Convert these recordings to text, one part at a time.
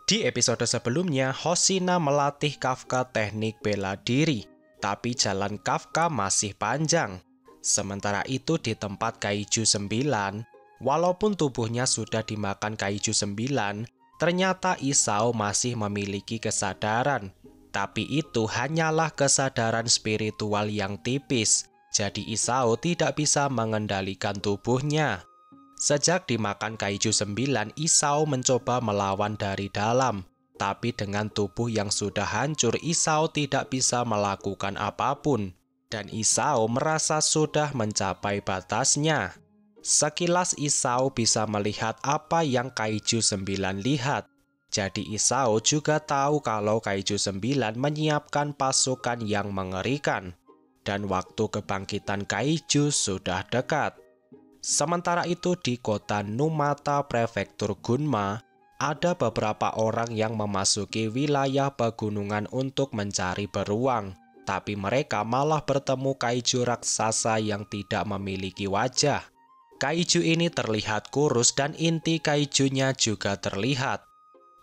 Di episode sebelumnya, Hoshina melatih Kafka teknik bela diri, tapi jalan Kafka masih panjang. Sementara itu di tempat Kaiju 9, walaupun tubuhnya sudah dimakan Kaiju 9, ternyata Isao masih memiliki kesadaran. Tapi itu hanyalah kesadaran spiritual yang tipis, jadi Isao tidak bisa mengendalikan tubuhnya. Sejak dimakan Kaiju 9, Isao mencoba melawan dari dalam. Tapi dengan tubuh yang sudah hancur, Isao tidak bisa melakukan apapun. Dan Isao merasa sudah mencapai batasnya. Sekilas Isao bisa melihat apa yang Kaiju 9 lihat. Jadi Isao juga tahu kalau Kaiju 9 menyiapkan pasukan yang mengerikan. Dan waktu kebangkitan Kaiju sudah dekat. Sementara itu di kota Numata Prefektur Gunma, ada beberapa orang yang memasuki wilayah pegunungan untuk mencari beruang. Tapi mereka malah bertemu kaiju raksasa yang tidak memiliki wajah. Kaiju ini terlihat kurus dan inti kaijunya juga terlihat.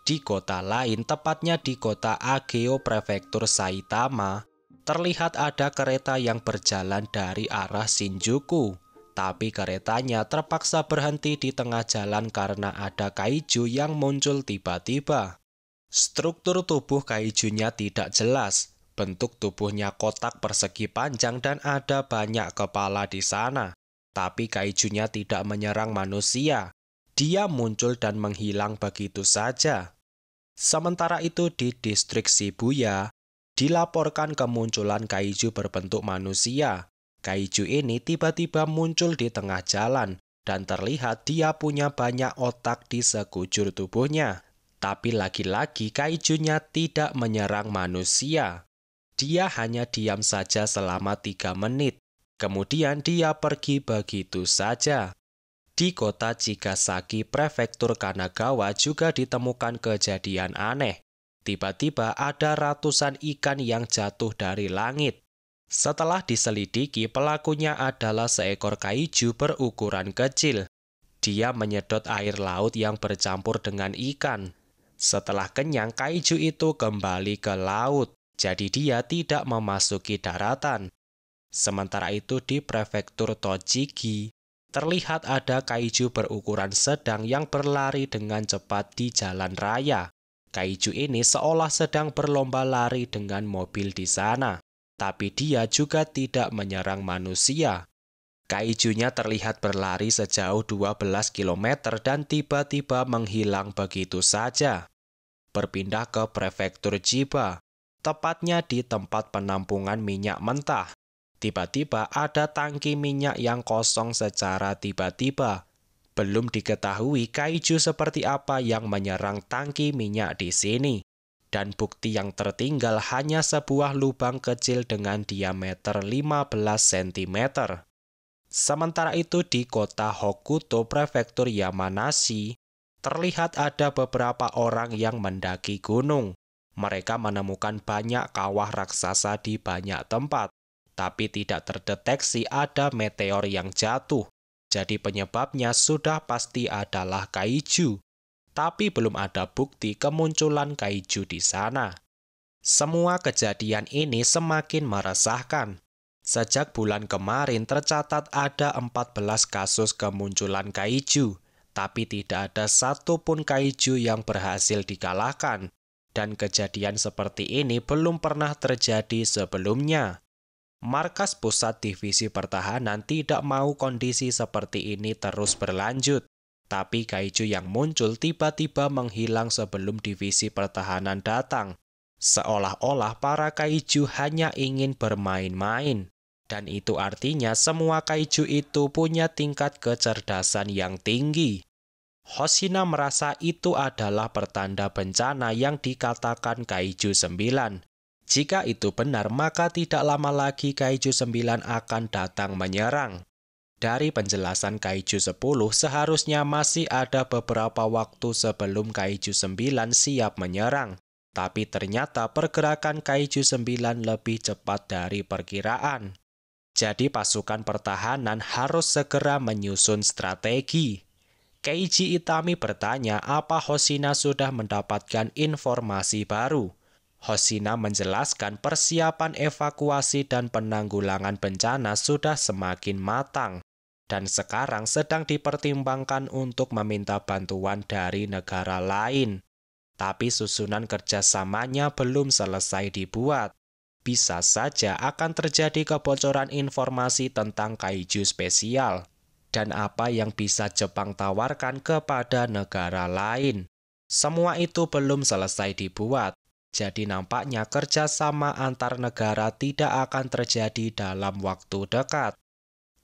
Di kota lain, tepatnya di kota Ageo Prefektur Saitama, terlihat ada kereta yang berjalan dari arah Shinjuku. Tapi keretanya terpaksa berhenti di tengah jalan karena ada kaiju yang muncul tiba-tiba. Struktur tubuh kaijunya tidak jelas. Bentuk tubuhnya kotak persegi panjang dan ada banyak kepala di sana. Tapi kaijunya tidak menyerang manusia. Dia muncul dan menghilang begitu saja. Sementara itu di distrik Shibuya, dilaporkan kemunculan kaiju berbentuk manusia. Kaiju ini tiba-tiba muncul di tengah jalan dan terlihat dia punya banyak otak di sekujur tubuhnya. Tapi lagi-lagi kaijunya tidak menyerang manusia. Dia hanya diam saja selama 3 menit. Kemudian dia pergi begitu saja. Di kota Chigasaki, Prefektur Kanagawa juga ditemukan kejadian aneh. Tiba-tiba ada ratusan ikan yang jatuh dari langit. Setelah diselidiki, pelakunya adalah seekor kaiju berukuran kecil. Dia menyedot air laut yang bercampur dengan ikan. Setelah kenyang, kaiju itu kembali ke laut, jadi dia tidak memasuki daratan. Sementara itu di Prefektur Tochigi, terlihat ada kaiju berukuran sedang yang berlari dengan cepat di jalan raya. Kaiju ini seolah sedang berlomba lari dengan mobil di sana. Tapi dia juga tidak menyerang manusia. Kaijunya terlihat berlari sejauh 12 km dan tiba-tiba menghilang begitu saja. Berpindah ke Prefektur Chiba, tepatnya di tempat penampungan minyak mentah. Tiba-tiba ada tangki minyak yang kosong secara tiba-tiba. Belum diketahui kaiju seperti apa yang menyerang tangki minyak di sini. Dan bukti yang tertinggal hanya sebuah lubang kecil dengan diameter 15 cm. Sementara itu di kota Hokuto, Prefektur Yamanashi, terlihat ada beberapa orang yang mendaki gunung. Mereka menemukan banyak kawah raksasa di banyak tempat, tapi tidak terdeteksi ada meteor yang jatuh. Jadi penyebabnya sudah pasti adalah kaiju. Tapi belum ada bukti kemunculan kaiju di sana. Semua kejadian ini semakin meresahkan. Sejak bulan kemarin tercatat ada 14 kasus kemunculan kaiju, tapi tidak ada satupun kaiju yang berhasil dikalahkan. Dan kejadian seperti ini belum pernah terjadi sebelumnya. Markas Pusat Divisi Pertahanan tidak mau kondisi seperti ini terus berlanjut. Tapi kaiju yang muncul tiba-tiba menghilang sebelum divisi pertahanan datang. Seolah-olah para kaiju hanya ingin bermain-main. Dan itu artinya semua kaiju itu punya tingkat kecerdasan yang tinggi. Hoshina merasa itu adalah pertanda bencana yang dikatakan Kaiju 9. Jika itu benar, maka tidak lama lagi Kaiju 9 akan datang menyerang. Dari penjelasan Kaiju 10, seharusnya masih ada beberapa waktu sebelum Kaiju 9 siap menyerang. Tapi ternyata pergerakan Kaiju 9 lebih cepat dari perkiraan. Jadi pasukan pertahanan harus segera menyusun strategi. Keiji Itami bertanya apa Hoshina sudah mendapatkan informasi baru. Hoshina menjelaskan persiapan evakuasi dan penanggulangan bencana sudah semakin matang, dan sekarang sedang dipertimbangkan untuk meminta bantuan dari negara lain. Tapi susunan kerjasamanya belum selesai dibuat. Bisa saja akan terjadi kebocoran informasi tentang kaiju spesial dan apa yang bisa Jepang tawarkan kepada negara lain. Semua itu belum selesai dibuat, jadi nampaknya kerjasama antar negara tidak akan terjadi dalam waktu dekat.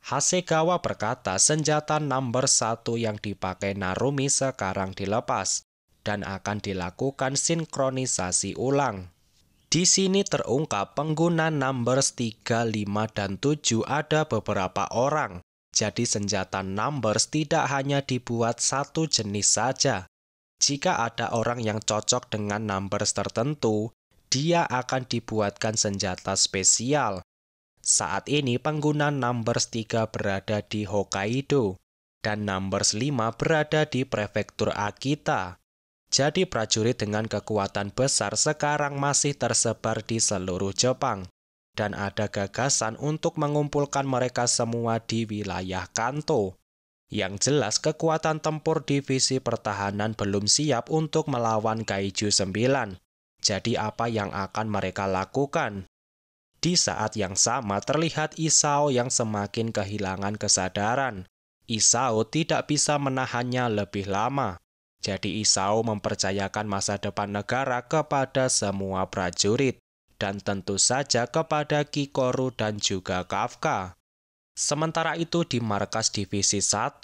Hasegawa berkata senjata nomor 1 yang dipakai Narumi sekarang dilepas dan akan dilakukan sinkronisasi ulang. Di sini terungkap pengguna numbers 3, 5, dan 7 ada beberapa orang. Jadi senjata numbers tidak hanya dibuat satu jenis saja. Jika ada orang yang cocok dengan numbers tertentu, dia akan dibuatkan senjata spesial. Saat ini pengguna numbers 3 berada di Hokkaido, dan numbers 5 berada di prefektur Akita. Jadi prajurit dengan kekuatan besar sekarang masih tersebar di seluruh Jepang, dan ada gagasan untuk mengumpulkan mereka semua di wilayah Kanto. Yang jelas kekuatan tempur divisi pertahanan belum siap untuk melawan Kaiju 9. Jadi apa yang akan mereka lakukan? Di saat yang sama terlihat Isao yang semakin kehilangan kesadaran. Isao tidak bisa menahannya lebih lama. Jadi Isao mempercayakan masa depan negara kepada semua prajurit, dan tentu saja kepada Kikoru dan juga Kafka. Sementara itu di markas divisi 1,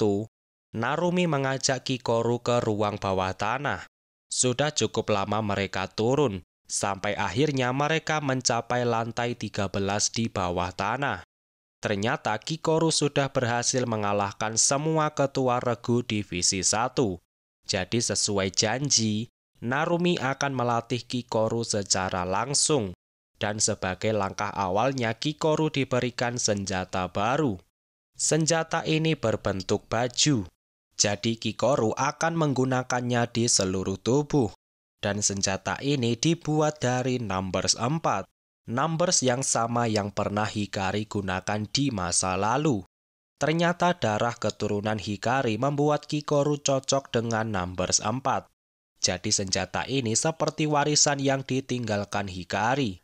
Narumi mengajak Kikoru ke ruang bawah tanah. Sudah cukup lama mereka turun, sampai akhirnya mereka mencapai lantai 13 di bawah tanah. Ternyata Kikoru sudah berhasil mengalahkan semua ketua regu divisi 1. Jadi sesuai janji, Narumi akan melatih Kikoru secara langsung. Dan sebagai langkah awalnya Kikoru diberikan senjata baru. Senjata ini berbentuk baju. Jadi Kikoru akan menggunakannya di seluruh tubuh. Dan senjata ini dibuat dari numbers 4. Numbers yang sama yang pernah Hikari gunakan di masa lalu. Ternyata darah keturunan Hikari membuat Kikoru cocok dengan numbers 4. Jadi senjata ini seperti warisan yang ditinggalkan Hikari.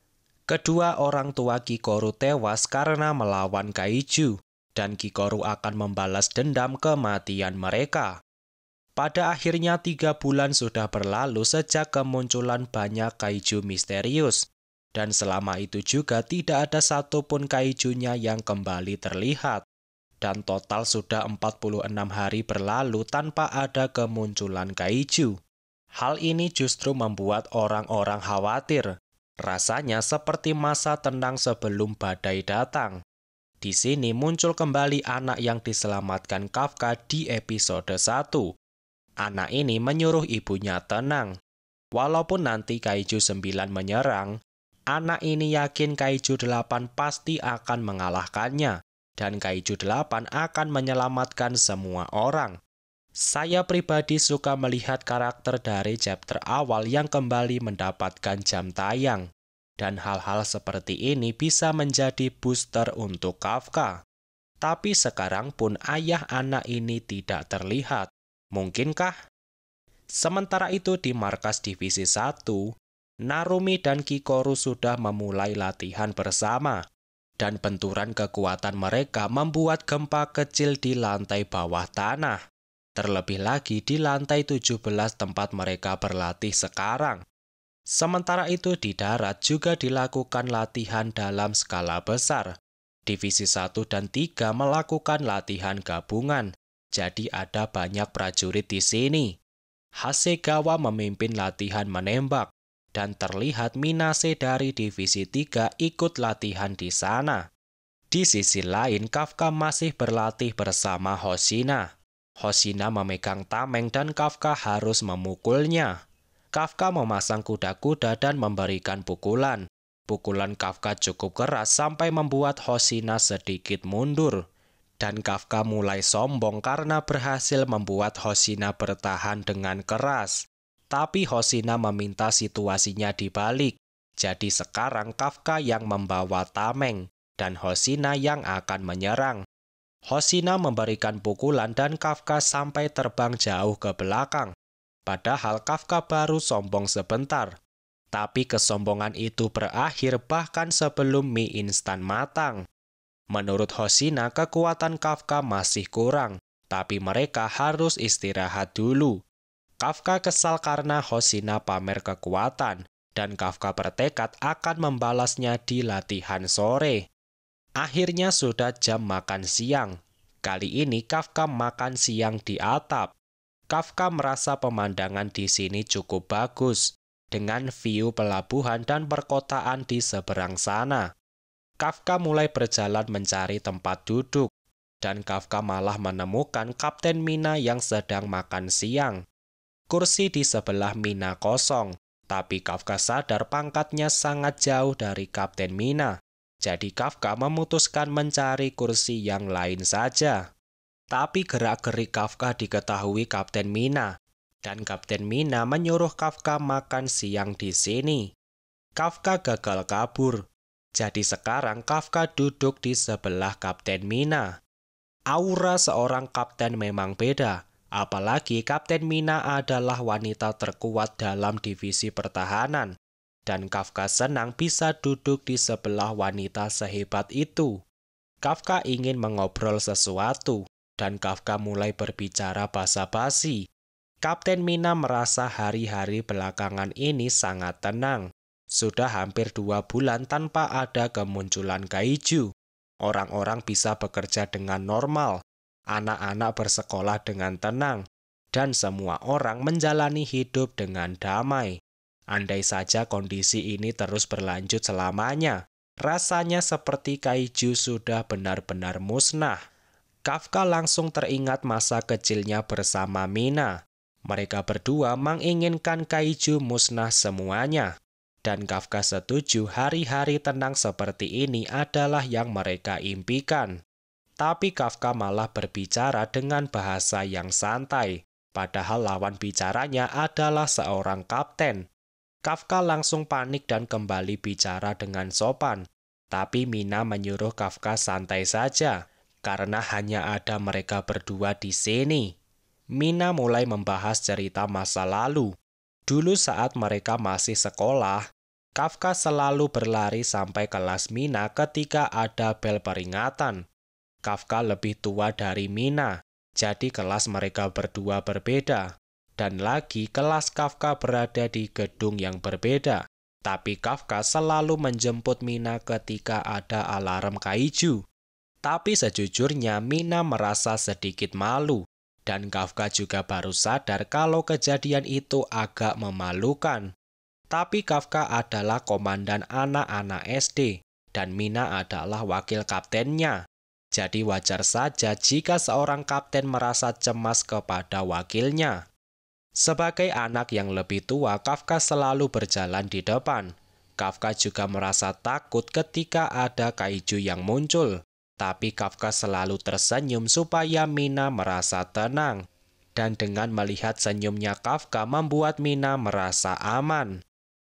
Kedua orang tua Kikoru tewas karena melawan Kaiju, dan Kikoru akan membalas dendam kematian mereka. Pada akhirnya 3 bulan sudah berlalu sejak kemunculan banyak Kaiju misterius, dan selama itu juga tidak ada satupun Kaijunya yang kembali terlihat. Dan total sudah 46 hari berlalu tanpa ada kemunculan Kaiju. Hal ini justru membuat orang-orang khawatir. Rasanya seperti masa tenang sebelum badai datang. Di sini muncul kembali anak yang diselamatkan Kafka di episode 1. Anak ini menyuruh ibunya tenang. Walaupun nanti Kaiju 9 menyerang, anak ini yakin Kaiju 8 pasti akan mengalahkannya. Dan Kaiju 8 akan menyelamatkan semua orang. Saya pribadi suka melihat karakter dari chapter awal yang kembali mendapatkan jam tayang. Dan hal-hal seperti ini bisa menjadi booster untuk Kafka. Tapi sekarang pun ayah anak ini tidak terlihat. Mungkinkah? Sementara itu di markas divisi 1, Narumi dan Kikoru sudah memulai latihan bersama. Dan benturan kekuatan mereka membuat gempa kecil di lantai bawah tanah. Terlebih lagi di lantai 17 tempat mereka berlatih sekarang. Sementara itu di darat juga dilakukan latihan dalam skala besar. Divisi 1 dan 3 melakukan latihan gabungan. Jadi ada banyak prajurit di sini. Hasegawa memimpin latihan menembak. Dan terlihat Minase dari divisi 3 ikut latihan di sana. Di sisi lain, Kafka masih berlatih bersama Hoshina. Hoshina memegang tameng dan Kafka harus memukulnya. Kafka memasang kuda-kuda dan memberikan pukulan. Pukulan Kafka cukup keras sampai membuat Hoshina sedikit mundur. Dan Kafka mulai sombong karena berhasil membuat Hoshina bertahan dengan keras. Tapi Hoshina meminta situasinya dibalik. Jadi sekarang Kafka yang membawa tameng dan Hoshina yang akan menyerang. Hoshina memberikan pukulan dan Kafka sampai terbang jauh ke belakang. Padahal Kafka baru sombong sebentar. Tapi kesombongan itu berakhir bahkan sebelum mie instan matang. Menurut Hoshina, kekuatan Kafka masih kurang, tapi mereka harus istirahat dulu. Kafka kesal karena Hoshina pamer kekuatan, dan Kafka bertekad akan membalasnya di latihan sore. Akhirnya sudah jam makan siang. Kali ini Kafka makan siang di atap. Kafka merasa pemandangan di sini cukup bagus, dengan view pelabuhan dan perkotaan di seberang sana. Kafka mulai berjalan mencari tempat duduk, dan Kafka malah menemukan Kapten Mina yang sedang makan siang. Kursi di sebelah Mina kosong, tapi Kafka sadar pangkatnya sangat jauh dari Kapten Mina. Jadi Kafka memutuskan mencari kursi yang lain saja. Tapi gerak-gerik Kafka diketahui Kapten Mina, dan Kapten Mina menyuruh Kafka makan siang di sini. Kafka gagal kabur, jadi sekarang Kafka duduk di sebelah Kapten Mina. Aura seorang kapten memang beda, apalagi Kapten Mina adalah wanita terkuat dalam divisi pertahanan, dan Kafka senang bisa duduk di sebelah wanita sehebat itu. Kafka ingin mengobrol sesuatu, dan Kafka mulai berbicara basa-basi. Kapten Mina merasa hari-hari belakangan ini sangat tenang. Sudah hampir 2 bulan tanpa ada kemunculan kaiju. Orang-orang bisa bekerja dengan normal. Anak-anak bersekolah dengan tenang. Dan semua orang menjalani hidup dengan damai. Andai saja kondisi ini terus berlanjut selamanya, rasanya seperti kaiju sudah benar-benar musnah. Kafka langsung teringat masa kecilnya bersama Mina. Mereka berdua menginginkan kaiju musnah semuanya. Dan Kafka setuju hari-hari tenang seperti ini adalah yang mereka impikan. Tapi Kafka malah berbicara dengan bahasa yang santai, padahal lawan bicaranya adalah seorang kapten. Kafka langsung panik dan kembali bicara dengan sopan. Tapi Mina menyuruh Kafka santai saja, karena hanya ada mereka berdua di sini. Mina mulai membahas cerita masa lalu. Dulu saat mereka masih sekolah, Kafka selalu berlari sampai kelas Mina ketika ada bel peringatan. Kafka lebih tua dari Mina, jadi kelas mereka berdua berbeda. Dan lagi kelas Kafka berada di gedung yang berbeda. Tapi Kafka selalu menjemput Mina ketika ada alarm kaiju. Tapi sejujurnya Mina merasa sedikit malu. Dan Kafka juga baru sadar kalau kejadian itu agak memalukan. Tapi Kafka adalah komandan anak-anak SD, dan Mina adalah wakil kaptennya. Jadi wajar saja jika seorang kapten merasa cemas kepada wakilnya. Sebagai anak yang lebih tua, Kafka selalu berjalan di depan. Kafka juga merasa takut ketika ada kaiju yang muncul. Tapi Kafka selalu tersenyum supaya Mina merasa tenang. Dan dengan melihat senyumnya Kafka membuat Mina merasa aman.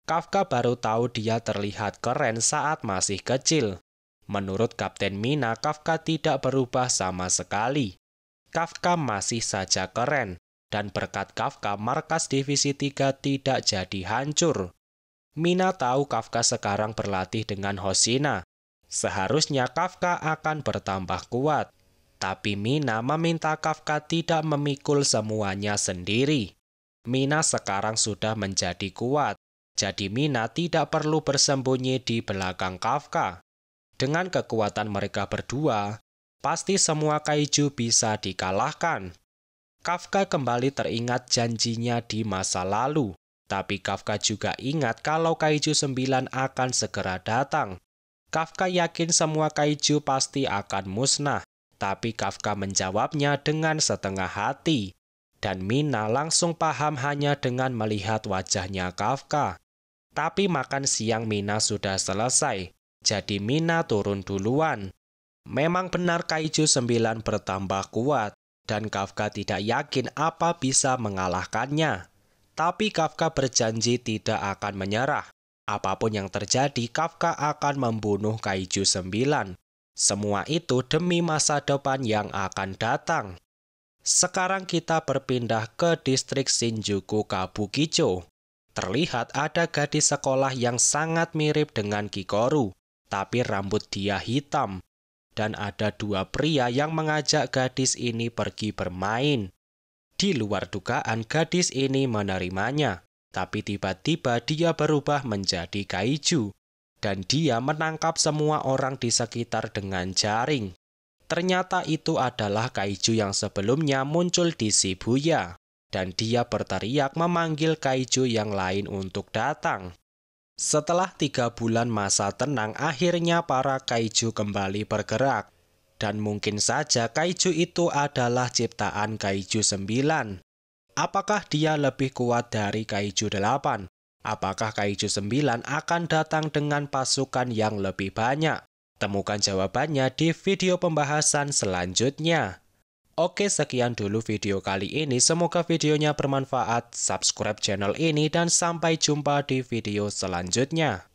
Kafka baru tahu dia terlihat keren saat masih kecil. Menurut Kapten Mina, Kafka tidak berubah sama sekali. Kafka masih saja keren. Dan berkat Kafka, markas Divisi 3 tidak jadi hancur. Mina tahu Kafka sekarang berlatih dengan Hoshina. Seharusnya Kafka akan bertambah kuat. Tapi Mina meminta Kafka tidak memikul semuanya sendiri. Mina sekarang sudah menjadi kuat. Jadi Mina tidak perlu bersembunyi di belakang Kafka. Dengan kekuatan mereka berdua, pasti semua kaiju bisa dikalahkan. Kafka kembali teringat janjinya di masa lalu. Tapi Kafka juga ingat kalau kaiju 9 akan segera datang. Kafka yakin semua kaiju pasti akan musnah. Tapi Kafka menjawabnya dengan setengah hati. Dan Mina langsung paham hanya dengan melihat wajahnya Kafka. Tapi makan siang Mina sudah selesai. Jadi Mina turun duluan. Memang benar Kaiju 9 bertambah kuat, dan Kafka tidak yakin apa bisa mengalahkannya. Tapi Kafka berjanji tidak akan menyerah. Apapun yang terjadi, Kafka akan membunuh Kaiju 9. Semua itu demi masa depan yang akan datang. Sekarang kita berpindah ke distrik Shinjuku Kabukicho. Terlihat ada gadis sekolah yang sangat mirip dengan Kikoru, tapi rambut dia hitam. Dan ada dua pria yang mengajak gadis ini pergi bermain. Di luar dugaan, gadis ini menerimanya. Tapi tiba-tiba dia berubah menjadi kaiju. Dan dia menangkap semua orang di sekitar dengan jaring. Ternyata itu adalah kaiju yang sebelumnya muncul di Shibuya. Dan dia berteriak memanggil kaiju yang lain untuk datang. Setelah 3 bulan masa tenang, akhirnya para kaiju kembali bergerak. Dan mungkin saja kaiju itu adalah ciptaan Kaiju 9. Apakah dia lebih kuat dari Kaiju 8? Apakah Kaiju 9 akan datang dengan pasukan yang lebih banyak? Temukan jawabannya di video pembahasan selanjutnya. Oke, sekian dulu video kali ini. Semoga videonya bermanfaat. Subscribe channel ini dan sampai jumpa di video selanjutnya.